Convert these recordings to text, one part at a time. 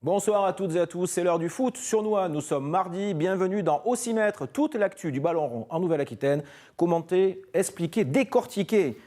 Bonsoir à toutes et à tous, c'est l'heure du foot sur Noix. Nous sommes mardi, bienvenue dans Ossimètre, toute l'actu du ballon rond en Nouvelle-Aquitaine, commentée, expliquée, décortiquée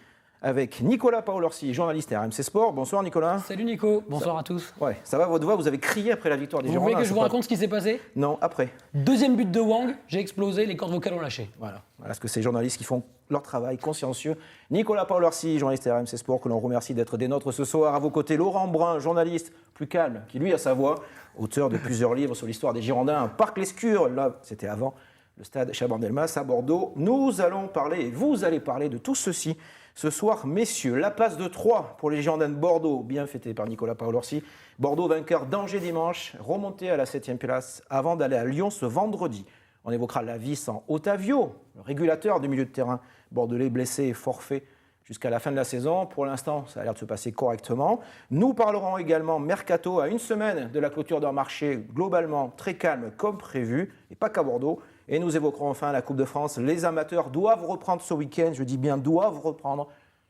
avec Nicolas Paolorsi, journaliste RMC Sport. Bonsoir Nicolas. Salut Nico, bonsoir à tous. Ouais, ça va votre voix, vous avez crié après la victoire des Girondins. Vous voulez que je vous raconte ce qui s'est passé ? Non, après. Deuxième but de Wang, j'ai explosé, les cordes vocales ont lâché. Voilà, parce que c'est les journalistes qui font leur travail consciencieux. Nicolas Paolorsi, journaliste RMC Sport, que l'on remercie d'être des nôtres ce soir. À vos côtés, Laurent Brun, journaliste plus calme, qui lui a sa voix, auteur de plusieurs livres sur l'histoire des Girondins. Parc Lescure, là, c'était avant le stade Chabandelmas à Bordeaux. Nous allons parler, et vous allez parler de tout ceci ce soir, messieurs. La place de 3 pour les Girondins de Bordeaux, bien fêtée par Nicolas Paolorsi. Bordeaux vainqueur d'Angers dimanche, remonté à la 7e place avant d'aller à Lyon ce vendredi. On évoquera la vie sans Otavio, le régulateur du milieu de terrain bordelais, blessé et forfait jusqu'à la fin de la saison. Pour l'instant, ça a l'air de se passer correctement. Nous parlerons également mercato à une semaine de la clôture d'un marché globalement très calme comme prévu, et pas qu'à Bordeaux. Et nous évoquerons enfin la Coupe de France. Les amateurs doivent reprendre ce week-end, je dis bien doivent reprendre,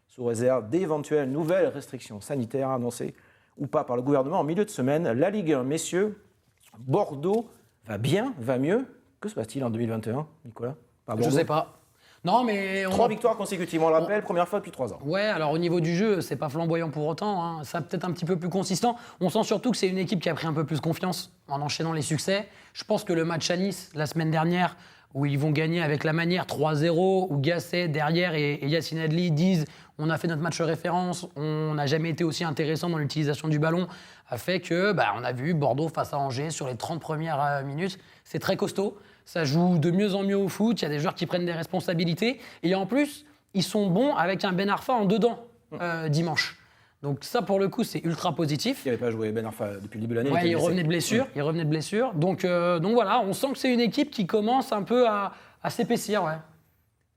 sous réserve d'éventuelles nouvelles restrictions sanitaires annoncées ou pas par le gouvernement en milieu de semaine. La Ligue 1, messieurs, Bordeaux va bien, va mieux. Que se passe-t-il en 2021, Nicolas ? Je ne sais pas. Non, mais 3 victoires consécutives, on le rappelle, première fois depuis 3 ans. Ouais, alors au niveau du jeu, c'est pas flamboyant pour autant, hein. Ça peut-être un petit peu plus consistant. On sent surtout que c'est une équipe qui a pris un peu plus confiance en enchaînant les succès. Je pense que le match à Nice, la semaine dernière, où ils vont gagner avec la manière 3-0, où Gasset derrière et Yacine Adli disent on a fait notre match référence, on n'a jamais été aussi intéressant dans l'utilisation du ballon, a fait que on a vu Bordeaux face à Angers sur les 30 premières minutes. C'est très costaud. Ça joue de mieux en mieux au foot, il y a des joueurs qui prennent des responsabilités. Et en plus, ils sont bons avec un Ben Arfa en dedans dimanche. Donc ça, pour le coup, c'est ultra positif. Il n'avait pas joué Ben Arfa depuis le début de l'année. Ouais, il revenait de blessure. Donc voilà, on sent que c'est une équipe qui commence un peu à s'épaissir. Ouais.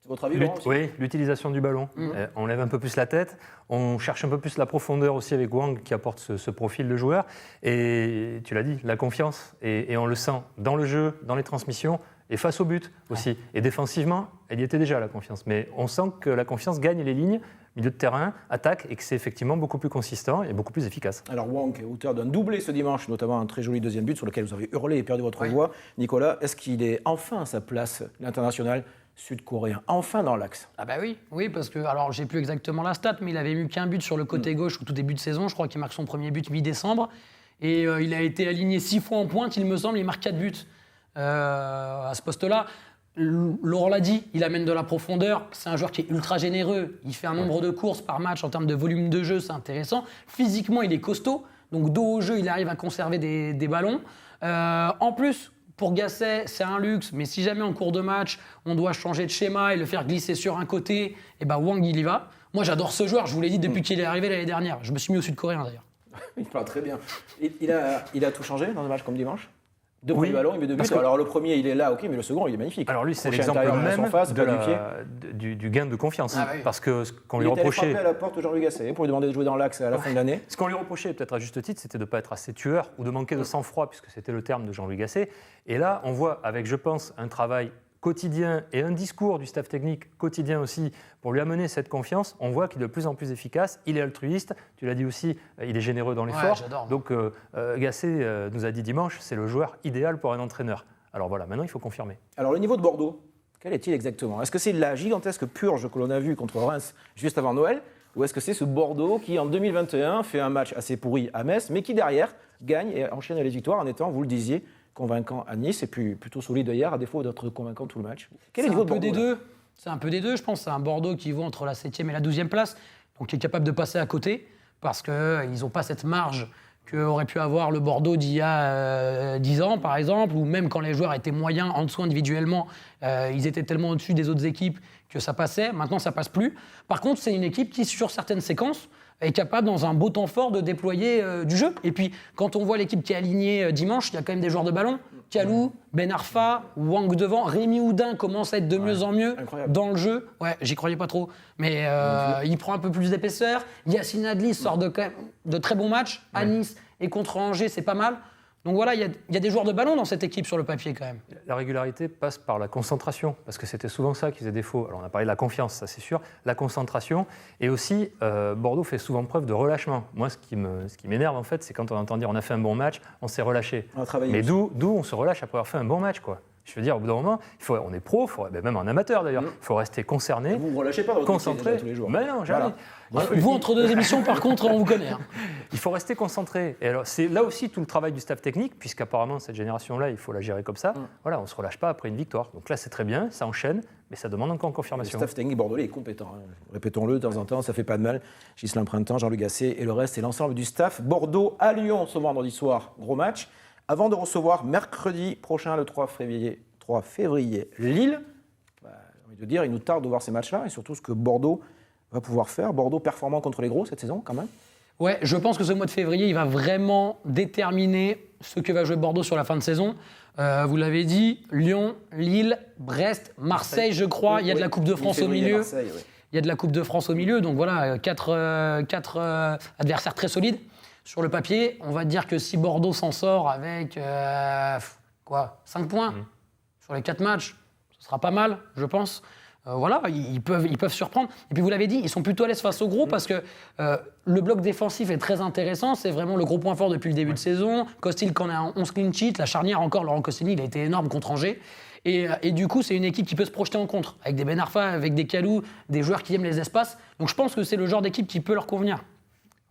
C'est votre avis, Laurent ? Oui, l'utilisation du ballon. On lève un peu plus la tête, on cherche un peu plus la profondeur aussi avec Wang qui apporte ce profil de joueur. Et tu l'as dit, la confiance. Et on le sent dans le jeu, dans les transmissions et face au but aussi. Et défensivement, elle y était déjà la confiance. Mais on sent que la confiance gagne les lignes, milieu de terrain, attaque, et que c'est effectivement beaucoup plus consistant et beaucoup plus efficace. Alors Wang est auteur d'un doublé ce dimanche, notamment un très joli deuxième but sur lequel vous avez hurlé et perdu votre voix. Nicolas, est-ce qu'il est enfin à sa place, l'international sud-coréen, enfin dans l'axe? Ah bah oui, parce que, alors j'ai plus exactement la stat, mais il avait mis qu'un but sur le côté gauche au tout début de saison. Je crois qu'il marque son premier but mi-décembre. Et il a été aligné 6 fois en pointe, il me semble, il marque 4 buts à ce poste-là. Laurent l'a dit, il amène de la profondeur, c'est un joueur qui est ultra généreux, il fait un nombre de courses par match en termes de volume de jeu, c'est intéressant. Physiquement, il est costaud, donc dos au jeu, il arrive à conserver des ballons. En plus, pour Gasset, c'est un luxe, mais si jamais en cours de match, on doit changer de schéma et le faire glisser sur un côté, et Wang, il y va. Moi, j'adore ce joueur, je vous l'ai dit depuis qu'il est arrivé l'année dernière. Je me suis mis au sud-coréen d'ailleurs. Il parle très bien. Il a tout changé dans un match comme dimanche. Deux premiers ballons, il met 2 buts. Alors le premier, il est là, ok, mais le second, il est magnifique. Alors lui, c'est l'exemple même du gain de confiance. Parce que ce qu'on lui reprochait... Il était allé frapper à la porte de Jean-Louis Gasset pour lui demander de jouer dans l'axe à la fin de l'année. Ce qu'on lui reprochait, peut-être à juste titre, c'était de ne pas être assez tueur ou de manquer de sang-froid, puisque c'était le terme de Jean-Louis Gasset. Et là, on voit avec, je pense, un travail quotidien et un discours du staff technique quotidien aussi pour lui amener cette confiance. On voit qu'il est de plus en plus efficace, il est altruiste, tu l'as dit aussi, il est généreux dans l'effort. Donc Gasset nous a dit dimanche, c'est le joueur idéal pour un entraîneur. Alors voilà, maintenant il faut confirmer. Alors le niveau de Bordeaux, quel est-il exactement ? Est-ce que c'est la gigantesque purge que l'on a vue contre Reims juste avant Noël ? Ou est-ce que c'est ce Bordeaux qui en 2021 fait un match assez pourri à Metz, mais qui derrière gagne et enchaîne les victoires en étant, vous le disiez, convaincant à Nice et puis plutôt solide hier, à défaut d'être convaincant tout le match. Quel est le niveau de Bordeaux ? C'est un peu des deux, je pense. C'est un Bordeaux qui vaut entre la 7e et la 12e place, donc qui est capable de passer à côté, parce qu'ils n'ont pas cette marge qu'aurait pu avoir le Bordeaux d'il y a 10 ans, par exemple, ou même quand les joueurs étaient moyens en dessous individuellement, ils étaient tellement au-dessus des autres équipes que ça passait. Maintenant, ça passe plus. Par contre, c'est une équipe qui, sur certaines séquences, est capable, dans un beau temps fort, de déployer du jeu. Et puis, quand on voit l'équipe qui est alignée dimanche, il y a quand même des joueurs de ballon. Kalou, Ben Arfa, Wang devant. Rémi Houdin commence à être de mieux en mieux dans le jeu. Ouais, j'y croyais pas trop. Mais il prend un peu plus d'épaisseur. Yacine Adli sort de très bons matchs. À Nice et contre Angers, c'est pas mal. Donc voilà, il y a des joueurs de ballon dans cette équipe sur le papier quand même. La régularité passe par la concentration, parce que c'était souvent ça qui faisait défaut. Alors on a parlé de la confiance, ça c'est sûr, la concentration, et aussi Bordeaux fait souvent preuve de relâchement. Moi, ce qui m'énerve en fait, c'est quand on entend dire on a fait un bon match, on s'est relâché. Mais d'où on se relâche après avoir fait un bon match, quoi. Je veux dire, au bout d'un moment, on est pro, même en amateur d'ailleurs, il faut rester concerné, Vous ne vous relâchez pas dans votre concentré. tous les jours. Mais non, jamais. Voilà. Vous, entre deux émissions, par contre, on vous connaît. Hein. Il faut rester concentré. Et alors, c'est là aussi tout le travail du staff technique, puisqu'apparemment, cette génération-là, il faut la gérer comme ça. Voilà, on ne se relâche pas après une victoire. Donc là, c'est très bien, ça enchaîne, mais ça demande encore confirmation. Le staff technique bordelais est compétent. Hein. Répétons-le de temps en temps, ça fait pas de mal. Ghislain Printemps, Jean-Luc Gasset et le reste, c'est l'ensemble du staff. Bordeaux à Lyon ce vendredi soir, gros match. Avant de recevoir mercredi prochain, le 3 février, Lille. J'ai envie de dire, il nous tarde de voir ces matchs-là et surtout ce que Bordeaux va pouvoir faire. Bordeaux performant contre les gros cette saison, quand même. Ouais, je pense que ce mois de février, il va vraiment déterminer ce que va jouer Bordeaux sur la fin de saison. Vous l'avez dit, Lyon, Lille, Brest, Marseille, je crois. Il y a de la Coupe de France au milieu. Marseille, oui. Il y a de la Coupe de France au milieu. Donc voilà, quatre adversaires très solides. Sur le papier, on va dire que si Bordeaux s'en sort avec 5 points sur les 4 matchs, ce sera pas mal, je pense. Voilà, ils peuvent surprendre. Et puis vous l'avez dit, ils sont plutôt à l'aise face au gros parce que le bloc défensif est très intéressant. C'est vraiment le gros point fort depuis le début de saison. Costil qui en a un 11 clean sheet. La charnière encore, Laurent Koscielny, il a été énorme contre Angers. Et du coup, c'est une équipe qui peut se projeter en contre, avec des Ben Arfa, avec des Kalou, des joueurs qui aiment les espaces. Donc je pense que c'est le genre d'équipe qui peut leur convenir.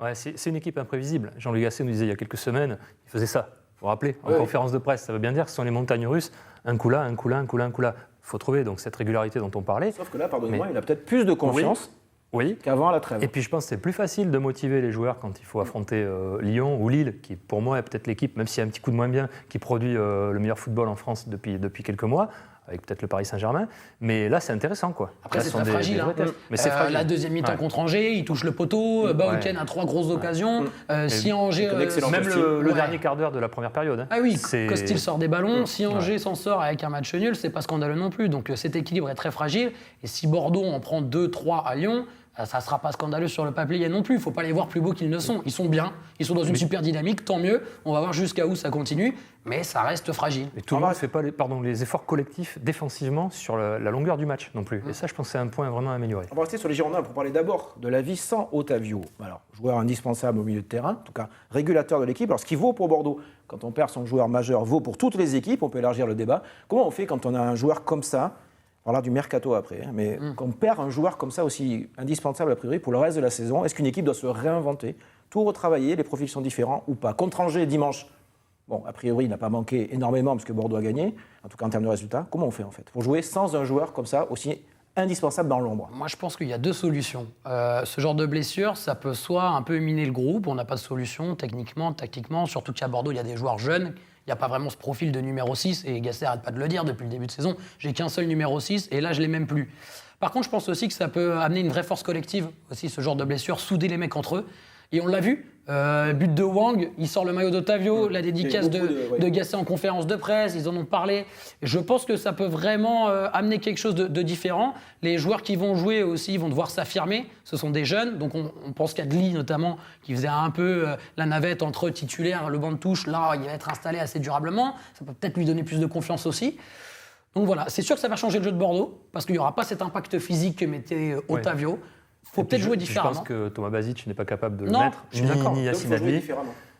Ouais, c'est une équipe imprévisible. Jean-Luc Gasset nous disait il y a quelques semaines, il faisait ça. Vous vous rappelez, en conférence de presse, ça veut bien dire que ce sont les montagnes russes, un coup là, un coup là, un coup là, un coup là. Il faut trouver donc cette régularité dont on parlait. Sauf que là, pardonnez-moi, il a peut-être plus de confiance qu'avant à la trêve. Et puis je pense que c'est plus facile de motiver les joueurs quand il faut affronter Lyon ou Lille, qui pour moi est peut-être l'équipe, même s'il y a un petit coup de moins bien, qui produit le meilleur football en France depuis quelques mois, avec peut-être le Paris Saint-Germain. Mais là, c'est intéressant, quoi. Après, là, c'est très fragile. Mais c'est fragile. La deuxième mi-temps contre Angers, il touche le poteau. Bauken a 3 grosses occasions. Si Angers... même le dernier quart d'heure de la première période. Ah oui, Costil sort des ballons. Si Angers s'en sort avec un match nul, c'est pas scandaleux non plus. Donc cet équilibre est très fragile. Et si Bordeaux en prend 2-3 à Lyon, ça ne sera pas scandaleux sur le papier non plus. Il ne faut pas les voir plus beaux qu'ils ne sont. Ils sont bien, ils sont dans une super dynamique, tant mieux. On va voir jusqu'à où ça continue, mais ça reste fragile. Et tout le monde ne fait pas les efforts collectifs défensivement sur la longueur du match non plus. Et ça, je pense que c'est un point vraiment à améliorer. On va rester sur les Girondins pour parler d'abord de la vie sans Otavio. Alors, joueur indispensable au milieu de terrain, en tout cas régulateur de l'équipe. Alors, ce qui vaut pour Bordeaux, quand on perd son joueur majeur, vaut pour toutes les équipes. On peut élargir le débat. Comment on fait quand on a un joueur comme ça ? On parlera du mercato après, hein, mais quand on perd un joueur comme ça aussi indispensable a priori pour le reste de la saison, est-ce qu'une équipe doit se réinventer, tout retravailler, les profils sont différents ou pas ? Contre Angers dimanche, bon, a priori il n'a pas manqué énormément parce que Bordeaux a gagné, en tout cas en termes de résultats. Comment on fait en fait pour jouer sans un joueur comme ça aussi indispensable dans l'ombre ? Moi je pense qu'il y a 2 solutions. Ce genre de blessure, ça peut soit un peu miner le groupe, on n'a pas de solution techniquement, tactiquement, surtout qu'à Bordeaux il y a des joueurs jeunes. Il n'y a pas vraiment ce profil de numéro 6, et Gasset n'arrête pas de le dire depuis le début de saison. J'ai qu'un seul numéro 6, et là, je ne l'ai même plus. Par contre, je pense aussi que ça peut amener une vraie force collective, aussi, ce genre de blessure, souder les mecs entre eux. Et on l'a vu, but de Wang, il sort le maillot d'Otavio, la dédicace de Gasset en conférence de presse, ils en ont parlé. Je pense que ça peut vraiment amener quelque chose de différent. Les joueurs qui vont jouer aussi vont devoir s'affirmer, ce sont des jeunes, donc on pense qu'Adli notamment, qui faisait un peu la navette entre titulaire, le banc de touche, là il va être installé assez durablement, ça peut peut-être lui donner plus de confiance aussi. Donc voilà, c'est sûr que ça va changer le jeu de Bordeaux, parce qu'il n'y aura pas cet impact physique que mettait Otavio. Il faut peut-être jouer différemment. Je pense que Thomas Basic n'est pas capable de le non, mettre. Je suis d'accord. Ni Yacine Adli.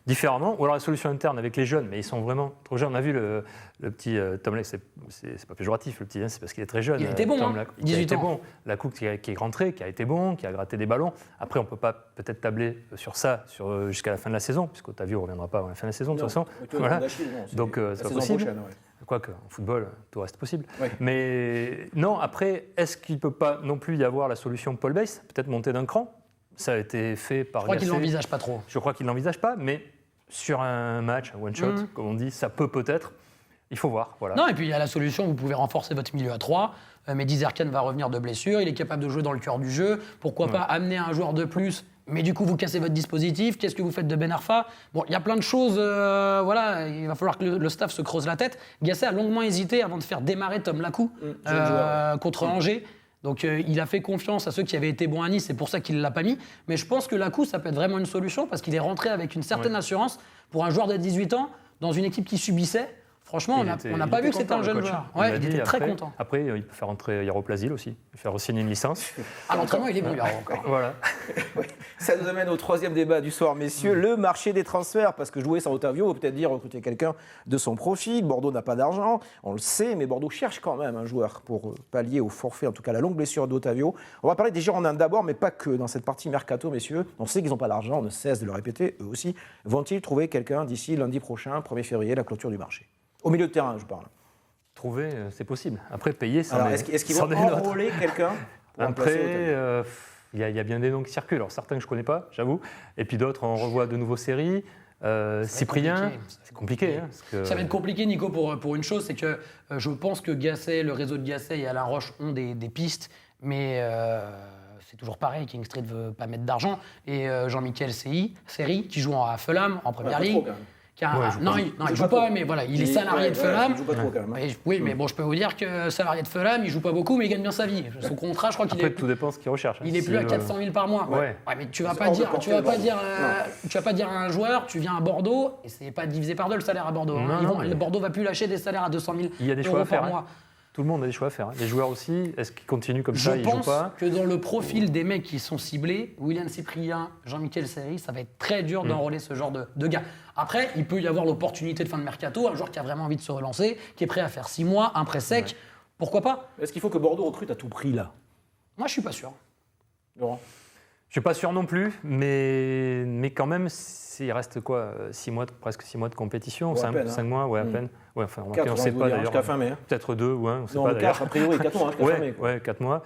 Différemment. Ou alors la solution interne avec les jeunes, mais ils sont vraiment trop jeunes. On a vu le petit Tom Lac, c'est pas péjoratif le petit, hein, c'est parce qu'il est très jeune. Il était bon, Tom Lac, 18 ans. Bon. La coupe qui est rentrée, qui a été bon, qui a gratté des ballons. Après, on ne peut pas peut-être tabler sur ça jusqu'à la fin de la saison, puisqu'Otavio ne reviendra pas à la fin de la saison de toute façon. Voilà. Donc c'est pas possible. Prochaine, Quoique, en football, tout reste possible. Ouais. Mais non, après, est-ce qu'il ne peut pas non plus y avoir la solution Paul Bass, peut-être monter d'un cran ? Ça a été fait par Gasset. Je crois qu'il ne l'envisage pas trop. Je crois qu'il ne l'envisage pas, mais sur un match, un one-shot, comme on dit, ça peut-être. Il faut voir. Voilà. Non, et puis il y a la solution, vous pouvez renforcer votre milieu à 3. Mehdi Zerkan va revenir de blessure, il est capable de jouer dans le cœur du jeu. Pourquoi pas amener un joueur de plus ? Mais du coup, vous cassez votre dispositif. Qu'est-ce que vous faites de Ben Arfa ? Bon, il y a plein de choses. Voilà, il va falloir que le staff se creuse la tête. Gasset a longuement hésité avant de faire démarrer Tom Lacou contre Angers. Donc, il a fait confiance à ceux qui avaient été bons à Nice. C'est pour ça qu'il ne l'a pas mis. Mais je pense que Lacou, ça peut être vraiment une solution parce qu'il est rentré avec une certaine assurance. Pour un joueur de 18 ans, dans une équipe qui subissait. Franchement, on n'a pas vu que c'était un jeune joueur. Ouais, il était très content. Après, il peut faire entrer Yaro Plasil aussi, faire signer une licence. À l'entraînement, il est bon, Yaro, encore. Voilà. Ça nous amène au troisième débat du soir, messieurs, le marché des transferts. Parce que jouer sans Otavio veut peut-être dire recruter quelqu'un de son profil. Bordeaux n'a pas d'argent, on le sait, mais Bordeaux cherche quand même un joueur pour pallier au forfait, en tout cas la longue blessure d'Otavio. On va parler des Girondins d'abord, mais pas que. Dans cette partie mercato, messieurs, on sait qu'ils n'ont pas d'argent, on ne cesse de le répéter, eux aussi. Vont-ils trouver quelqu'un d'ici lundi prochain, 1er février, la clôture du marché ? Au milieu de terrain, je parle. Trouver, c'est possible. Après, payer, ça Alors, est-ce qu'ils vont enrôler quelqu'un pour Après, il y a bien des noms qui circulent. Alors, certains que je ne connais pas, j'avoue. Et puis d'autres, on revoit de nouveaux séries. Cyprien, c'est compliqué. Parce que... Ça va être compliqué, Nico, pour une chose, c'est que je pense que Gasset, le réseau de Gasset et Alain Roche ont des pistes, mais c'est toujours pareil, King Street ne veut pas mettre d'argent. Et Jean-Michel Seri, qui joue à Fulham, en première ligue. Il joue pas, mais voilà, il est salarié de Fulham. Il joue pas trop quand même. Oui, mais bon, je peux vous dire que salarié de Fulham, il joue pas beaucoup, mais il gagne bien sa vie. Son contrat, je crois qu'il est. Tout dépend ce qu'il recherche. Il est plus à 400 000 par mois. Ouais. Mais tu vas pas dire à un joueur, tu viens à Bordeaux et c'est pas divisé par deux le salaire à Bordeaux. Bordeaux va plus lâcher des salaires à 200 000 il y a des choix à faire, par mois. Tout le monde a des choix à faire. Les joueurs aussi, est-ce qu'ils continuent comme ça, ils jouent pas ? Je pense que dans le profil des mecs qui sont ciblés, William Cyprien, Jean-Michel Seri, ça va être très dur d'enrôler ce genre de gars. Après, il peut y avoir l'opportunité de fin de mercato, un joueur qui a vraiment envie de se relancer, qui est prêt à faire 6 mois, un prêt sec, pourquoi pas ? Est-ce qu'il faut que Bordeaux recrute à tout prix là ? Moi, je suis pas sûr. Laurent ? Je suis pas sûr non plus, mais quand même, il reste quoi, presque 6 mois de compétition, 5 mois, à peine. Ouais, enfin, 4, on ne sait pas d'ailleurs. Jusqu'à fin mai. Peut-être 2, on ne sait pas 4, d'ailleurs. a priori, 4 mois, jusqu'à fin mai. Ouais, 4 mois.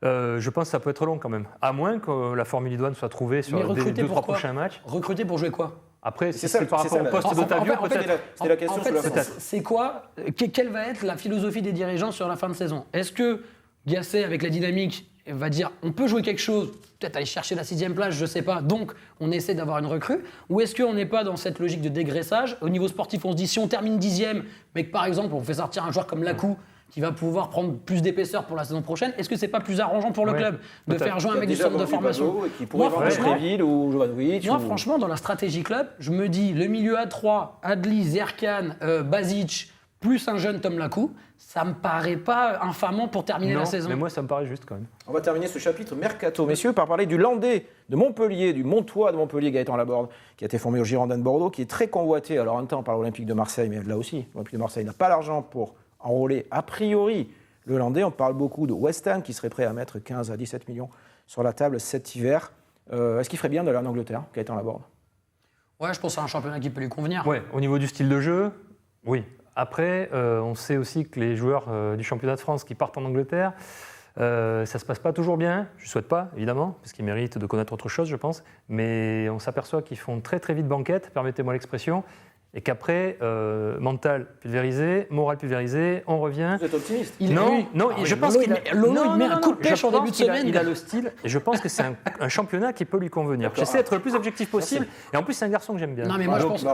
Je pense que ça peut être long quand même. À moins que la formule idoine soit trouvée sur les 2-3 prochains matchs. Recruter pour jouer quoi ? Après, c'est par rapport au poste d'Otavio, peut-être. C'était la question sur la fin. C'est quoi ? Quelle va être la philosophie des dirigeants sur la fin de saison ? Est-ce que Gasset, avec la dynamique, va dire on peut jouer quelque chose, peut-être aller chercher la 6e place, je sais pas, donc on essaie d'avoir une recrue, ou est-ce qu'on n'est pas dans cette logique de dégraissage ? Au niveau sportif, on se dit si on termine 10e, mais que par exemple on fait sortir un joueur comme Lacou qui va pouvoir prendre plus d'épaisseur pour la saison prochaine, est-ce que c'est pas plus arrangeant pour le club de faire jouer un mec du centre de formation ? Moi, franchement, dans la stratégie club, je me dis le milieu à 3, Adli, Zerkan, Basic, plus un jeune Tom Lacou, ça me paraît pas infamant pour terminer la saison. Mais moi, ça me paraît juste quand même. On va terminer ce chapitre mercato, messieurs, par parler du Landais de Montpellier, du Montois de Montpellier, Gaëtan Laborde, qui a été formé au Girondins de Bordeaux, qui est très convoité. Alors, en même temps, on parle de l'Olympique de Marseille, mais là aussi, l'Olympique de Marseille n'a pas l'argent pour enrôler a priori le Landais. On parle beaucoup de West Ham, qui serait prêt à mettre 15 à 17 millions sur la table cet hiver. Est-ce qu'il ferait bien d'aller en Angleterre, Gaëtan Laborde ? Ouais, je pense que c'est un championnat qui peut lui convenir. Ouais, au niveau du style de jeu, oui. Après, on sait aussi que les joueurs du championnat de France qui partent en Angleterre, ça ne se passe pas toujours bien. Je ne souhaite pas, évidemment, parce qu'ils méritent de connaître autre chose, je pense. Mais on s'aperçoit qu'ils font très très vite banquette, permettez-moi l'expression, et qu'après, mental pulvérisé, moral pulvérisé, on revient. Vous êtes optimiste ? Non, je pense qu'il il met un coup de pêche en début de semaine. Il a le style, et je pense que c'est un championnat qui peut lui convenir. J'essaie d'être le plus objectif possible, et en plus, c'est un garçon que j'aime bien. Non, mais moi, je pense...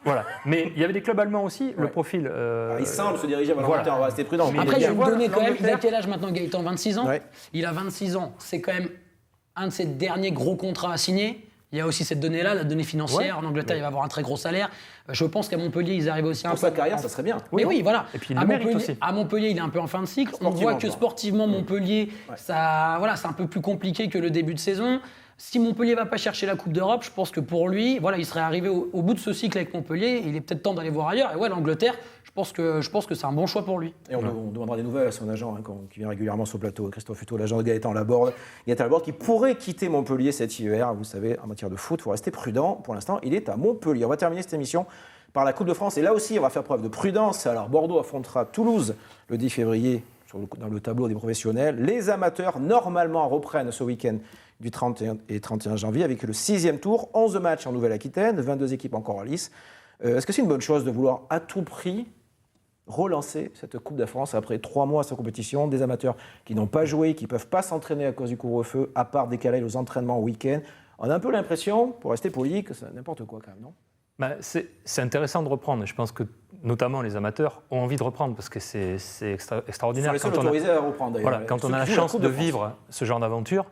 Voilà. Mais il y avait des clubs allemands aussi, le profil... il semble se diriger vers l'Angleterre, on va rester prudent. Mais après, il y a une donnée quand même, il a quel âge maintenant, Gaëtan ? 26 ans ? Ouais. Il a 26 ans, c'est quand même un de ses derniers gros contrats à signer. Il y a aussi cette donnée-là, la donnée financière. En Angleterre, il va avoir un très gros salaire. Je pense qu'à Montpellier, ils arrivent aussi un peu... Pour sa carrière, ça serait bien. Mais oui, voilà. Et puis il le mérite aussi. À Montpellier, il est un peu en fin de cycle. On voit que sportivement, Montpellier, c'est un peu plus compliqué que le début de saison. Si Montpellier ne va pas chercher la Coupe d'Europe, je pense que pour lui, il serait arrivé au bout de ce cycle avec Montpellier. Il est peut-être temps d'aller voir ailleurs. Et l'Angleterre, je pense que c'est un bon choix pour lui. Et on demandera des nouvelles à son agent, qui vient régulièrement sur le plateau, Christophe Hutto, l'agent de Gaëtan Laborde. Gaëtan Laborde qui pourrait quitter Montpellier cet hiver. Vous savez, en matière de foot, il faut rester prudent. Pour l'instant, il est à Montpellier. On va terminer cette émission par la Coupe de France. Et là aussi, on va faire preuve de prudence. Alors, Bordeaux affrontera Toulouse le 10 février dans le tableau des professionnels. Les amateurs, normalement, reprennent ce week-end du 30 et 31 janvier avec le 6e tour, 11 matchs en Nouvelle-Aquitaine, 22 équipes encore en lice. Est-ce que c'est une bonne chose de vouloir à tout prix relancer cette Coupe de France après 3 mois sans compétition, des amateurs qui n'ont pas joué, qui ne peuvent pas s'entraîner à cause du couvre-feu, à part décaler aux entraînements au week-end? On a un peu l'impression, pour rester poli, que c'est n'importe quoi quand même, non? C'est intéressant de reprendre. Je pense que notamment les amateurs ont envie de reprendre parce que c'est extraordinaire. Ils sont autorisés à reprendre d'ailleurs. Voilà, quand on a la chance de vivre ce genre d'aventure,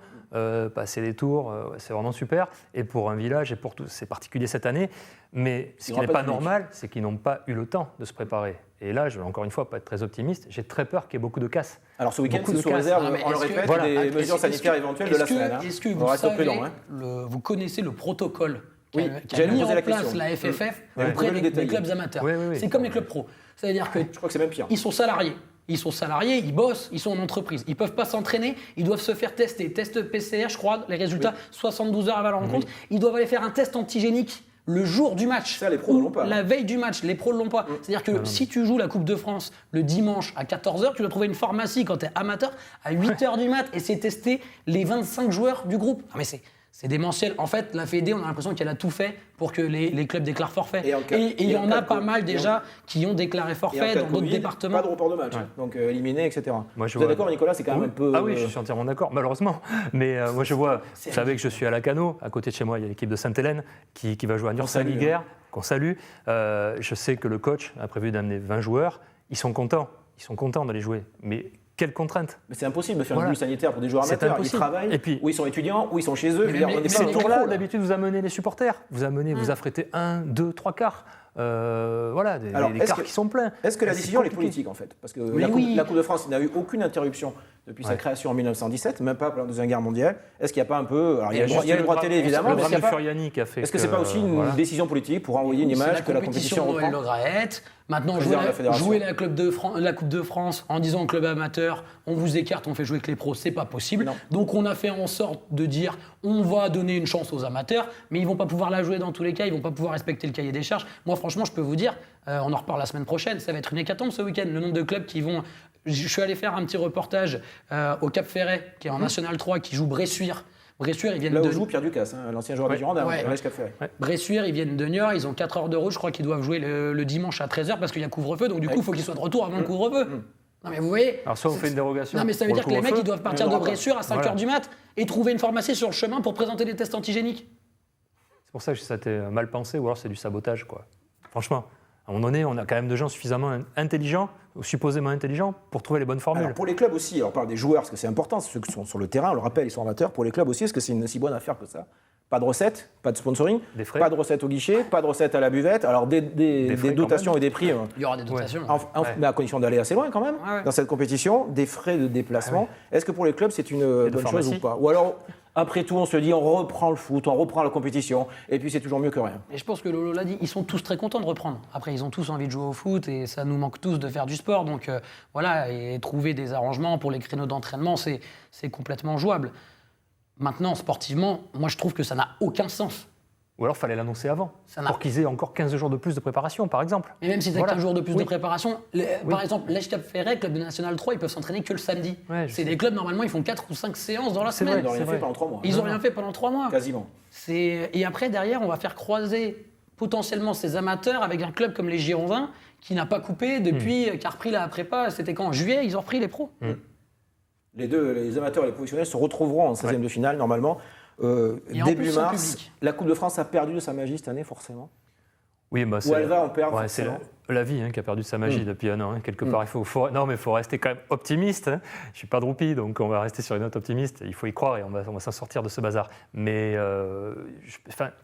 passer les tours, c'est vraiment super. Et pour un village, et pour tout, c'est particulier cette année. Mais ce qui n'est pas normal, c'est qu'ils n'ont pas eu le temps de se préparer. Et là, je vais encore une fois pas être très optimiste, j'ai très peur qu'il y ait beaucoup de casse. Alors ce week-end, c'est sous réserve, on le répète, des mesures sanitaires éventuelles de la semaine. Est-ce que vous savez, vous connaissez le protocole qu'a mis en place la FFF auprès des clubs amateurs? C'est comme les clubs pro. C'est-à-dire que je crois que c'est même pire. Ils sont salariés. Ils bossent, ils sont en entreprise. Ils ne peuvent pas s'entraîner, ils doivent se faire tester. Test PCR, je crois, les résultats, 72 heures avant la rencontre. Ils doivent aller faire un test antigénique le jour du match. Ça, les pros ne l'ont pas. La veille du match, les pros ne l'ont pas. C'est-à-dire que si tu joues la Coupe de France le dimanche à 14h, tu dois trouver une pharmacie quand tu es amateur à 8h du mat et c'est tester les 25 joueurs du groupe. Ah, mais c'est démentiel. En fait, la Fédé, on a l'impression qu'elle a tout fait pour que les clubs déclarent forfait. Et il y en a pas mal déjà qui ont déclaré forfait dans d'autres départements. Pas de report de match, donc éliminé, etc. Moi, vous êtes d'accord, Nicolas? C'est quand même un peu... Ah oui, je suis entièrement d'accord, malheureusement. Mais moi, je vois, vous savez que je suis à Lacano. À côté de chez moi, il y a l'équipe de Sainte-Hélène qui va jouer à Nursa-Liguerre, qu'on salue. Je sais que le coach a prévu d'amener 20 joueurs. Ils sont contents d'aller jouer. Mais quelle contrainte! Mais c'est impossible de faire une bulle sanitaire pour des joueurs amateurs. Ils travaillent, ou ils sont étudiants, ou ils sont chez eux. Ces tours-là, d'habitude, vous amenez les supporters. Vous affrétez 1, 2, 3 quarts. Des quarts qui sont pleins. Est-ce que la décision est politique, en fait? Parce que la Coupe de France n'a eu aucune interruption depuis sa création en 1917, même pas pendant la Deuxième Guerre mondiale. Est-ce qu'il n'y a pas un peu... Alors, il y a les droits télé, évidemment. Le drame de Furiani qui a fait... Est-ce que ce n'est pas aussi une décision politique pour envoyer une image que la compétition reprend? Maintenant, jouer la Coupe de France en disant au club amateur, on vous écarte, on fait jouer que les pros, c'est pas possible. Non. Donc on a fait en sorte de dire, on va donner une chance aux amateurs, mais ils vont pas pouvoir la jouer dans tous les cas, ils vont pas pouvoir respecter le cahier des charges. Moi, franchement, je peux vous dire, on en reparle la semaine prochaine, ça va être une hécatombe ce week-end. Le nombre de clubs qui vont... Je suis allé faire un petit reportage au Cap Ferret, qui est en National 3, qui joue Bressuire. Bressuire, ils viennent où joue Pierre Ducasse, l'ancien joueur de Girondins, Cap Ferret. Bressuire, ils viennent de Niort, ils ont 4 heures de route, je crois qu'ils doivent jouer le dimanche à 13h parce qu'il y a couvre-feu, donc du coup, il faut qu'ils soient de retour avant le couvre-feu. Non mais vous voyez... Alors soit on fait une dérogation. Non mais ça veut dire que les mecs, ils doivent partir de Bressuire à 5h du mat et trouver une pharmacie sur le chemin pour présenter des tests antigéniques. C'est pour ça que ça a été mal pensé, ou alors c'est du sabotage, quoi. Franchement. À un moment donné, on a quand même des gens suffisamment intelligents, ou supposément intelligents, pour trouver les bonnes formules. Alors pour les clubs aussi, on parle des joueurs, parce que c'est important, ceux qui sont sur le terrain, on le rappelle, ils sont amateurs. Pour les clubs aussi, est-ce que c'est une si bonne affaire que ça? Pas de recettes, pas de sponsoring, pas de recettes au guichet, pas de recettes à la buvette. Alors des dotations et des prix. Il y aura des dotations. Mais à condition d'aller assez loin quand même, dans cette compétition, des frais de déplacement. Est-ce que pour les clubs, c'est une bonne chose ou pas? Ou alors, après tout, on se dit, on reprend le foot, on reprend la compétition, et puis c'est toujours mieux que rien. Et je pense que Lolo l'a dit, ils sont tous très contents de reprendre. Après, ils ont tous envie de jouer au foot, et ça nous manque tous de faire du sport. Donc voilà, et trouver des arrangements pour les créneaux d'entraînement, c'est complètement jouable. Maintenant, sportivement, moi je trouve que ça n'a aucun sens. Ou alors, il fallait l'annoncer avant, pour qu'ils aient encore 15 jours de plus de préparation, par exemple. Et même si tu as 15 jours de plus de préparation, par exemple, l'Èche Cap Ferret, club de National 3, ils peuvent s'entraîner que le samedi. C'est des clubs, normalement, ils font 4 ou 5 séances dans la semaine. Ils n'ont rien fait pendant 3 mois. Ils n'ont rien fait pendant 3 mois. Quasiment. Et après, derrière, on va faire croiser potentiellement ces amateurs avec un club comme les Girondins, qui n'a pas coupé depuis, qui a repris la prépa, c'était quand? En juillet, ils ont repris les pros. Les amateurs et les professionnels se retrouveront en 16e de finale, normalement. Début mars, la Coupe de France a perdu de sa magie cette année, forcément. Oui, bah, ou elle va en perdre. C'est la vie qui a perdu sa magie depuis un an. Quelque part, il faut rester quand même optimiste. Je ne suis pas Droupi, donc on va rester sur une note optimiste. Il faut y croire et on va s'en sortir de ce bazar. Mais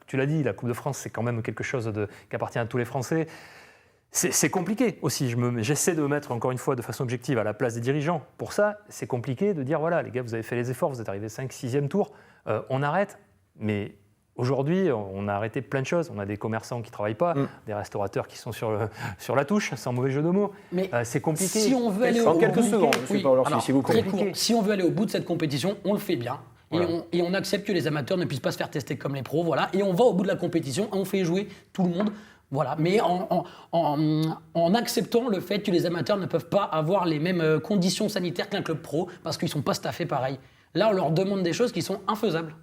tu l'as dit, la Coupe de France, c'est quand même quelque chose qui appartient à tous les Français. C'est compliqué aussi. J'essaie de me mettre, encore une fois, de façon objective à la place des dirigeants. Pour ça, c'est compliqué de dire, voilà, les gars, vous avez fait les efforts, vous êtes arrivés 5e, 6e tour, on arrête. Mais aujourd'hui, on a arrêté plein de choses. On a des commerçants qui ne travaillent pas, des restaurateurs qui sont sur la touche, sans mauvais jeu de mots. Mais c'est compliqué. Si on veut aller en quelques secondes, s'il vous plaît. Si on veut aller au bout de cette compétition, on le fait bien. Voilà. Et on accepte que les amateurs ne puissent pas se faire tester comme les pros. Voilà. Et on va au bout de la compétition, on fait jouer tout le monde. Voilà, mais en acceptant le fait que les amateurs ne peuvent pas avoir les mêmes conditions sanitaires qu'un club pro, parce qu'ils ne sont pas staffés pareil. Là, on leur demande des choses qui sont infaisables.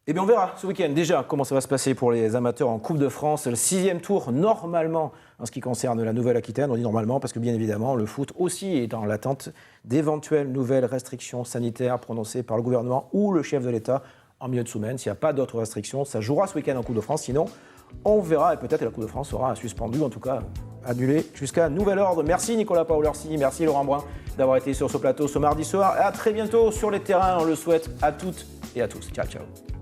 Eh bien, on verra ce week-end déjà comment ça va se passer pour les amateurs en Coupe de France. Le 6e tour, normalement, en ce qui concerne la Nouvelle-Aquitaine. On dit normalement parce que, bien évidemment, le foot aussi est dans l'attente d'éventuelles nouvelles restrictions sanitaires prononcées par le gouvernement ou le chef de l'État en milieu de semaine. S'il n'y a pas d'autres restrictions, ça jouera ce week-end en Coupe de France. Sinon, on verra et peut-être la Coupe de France sera suspendue, en tout cas annulée jusqu'à nouvel ordre. Merci Nicolas Paolorsi, merci Laurent Brun d'avoir été sur ce plateau ce mardi soir. Et à très bientôt sur les terrains, on le souhaite à toutes et à tous. Ciao, ciao.